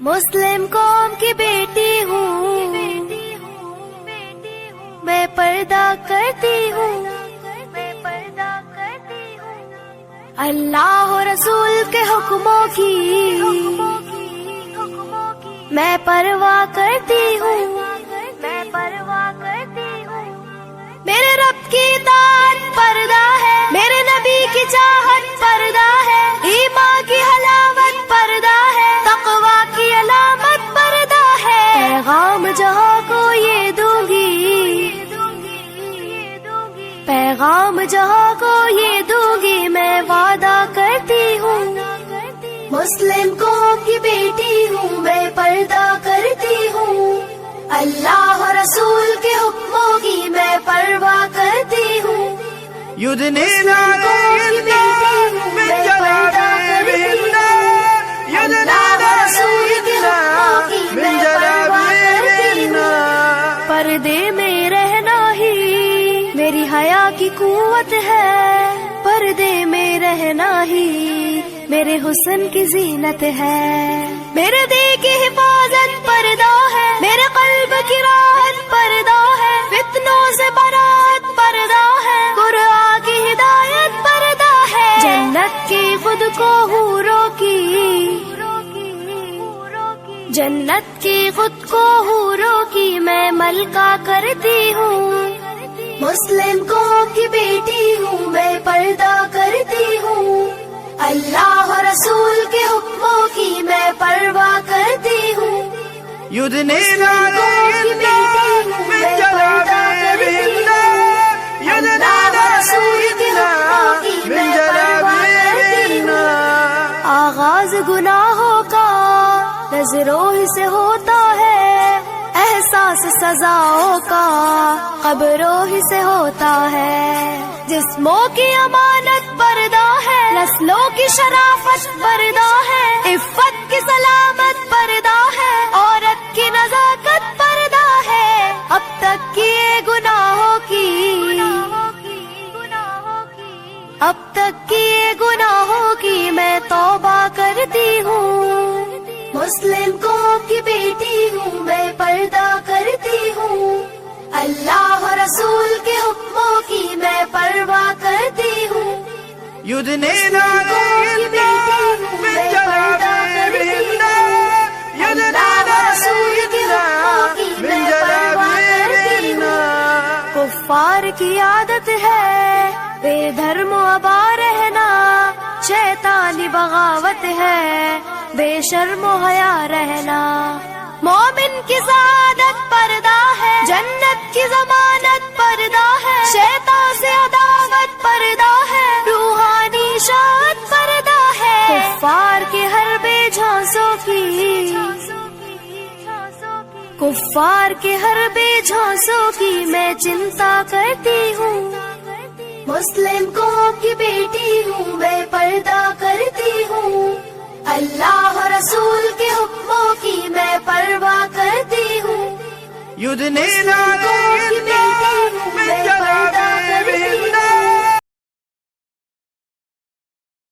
مسلم قوم کی بیٹی ہوں، میں پردہ کرتی ہوں، اللہ و رسول کے حکموں کی میں پرواہ کرتی ہوں، میرے رب کی اطاعت پردہ ہے، میرے نبی کی چاہت پردہ ہے، ایمان کی حلاوت پردہ ہے، تقوی کی علامت پردہ ہے، پیغام جہاں کو یہ دوں گی، پیغام جہاں کو یہ دوں گی، میں وعدہ کرتی ہوں، مسلم قوم کی بیٹی ہوں، میں پردہ کرتی ہوں، اللہ و رسول کے حکموں کی میں پرواہ کرتی ہوں، يدنين عليهن من جلابيبهن يدنين عليهن من جلابيبهن پردے میں رہنا ہی میری حیا کی قوت ہے، پردے میں رہنا ہی میرے حسن کی زینت ہے، میرے دل کی حفاظت پردہ ہے، میرے قلب کی راحت پردہ ہے، فتنوں سے برات پردہ ہے، قرآن کی ہدایت پردہ ہے، جنت کی خود کو حوروں کی، جنت کی خود کو حوروں کی میں ملکہ کرتی ہوں، مسلم قوم کی بیٹی ہوں، میں پردہ کرتی ہوں، اللہ و رسول کے حکموں کی میں پرواہ کرتی ہوں، يدنين عليهن من جلابيبهن يدنين عليهن من جلابيبهن آغاز گناہوں کا نظروں ہی سے ہوتا ہے، احساس سزاؤں کا قبروں ہی سے ہوتا ہے، جسموں کی امانت پردہ ہے، نسلوں کی شرافت پردہ ہے، عفت کی سلامت پردہ ہے، عورت کی نزاکت پردہ ہے، اب تک کیے گناہوں کی، اب تک کیے گناہوں کی میں توبہ کرتی ہوں، مسلم قوم کی بیٹی ہوں، میں پردہ کرتی ہوں، اللہ و رسول کے حکموں کی میں پرواہ کرتی ہوں، يدنين عليهن من جلابيبهن يدنين عليهن من جلابيبهن کفار کی عادت ہے بے دھرم و ابا رہنا، شیطانی بغاوت ہے بے شرم و حیا رہنا، مومن کی سعادت پردہ ہے، جنت کی ضمانت پردہ ہے، شیطان سے عداوت پردہ ہے، روحانی شاد پردہ ہے، کفار کے ہر بے جھانسوں کی، کفار کے ہر بے جھانسوں کی میں چنتا کرتی ہوں، مسلم قوم کی بیٹی ہوں، میں پردہ کرتی ہوں، اللہ و رسول کے حکموں کی میں پرواہ کرتی ہوں، يدنين عليهن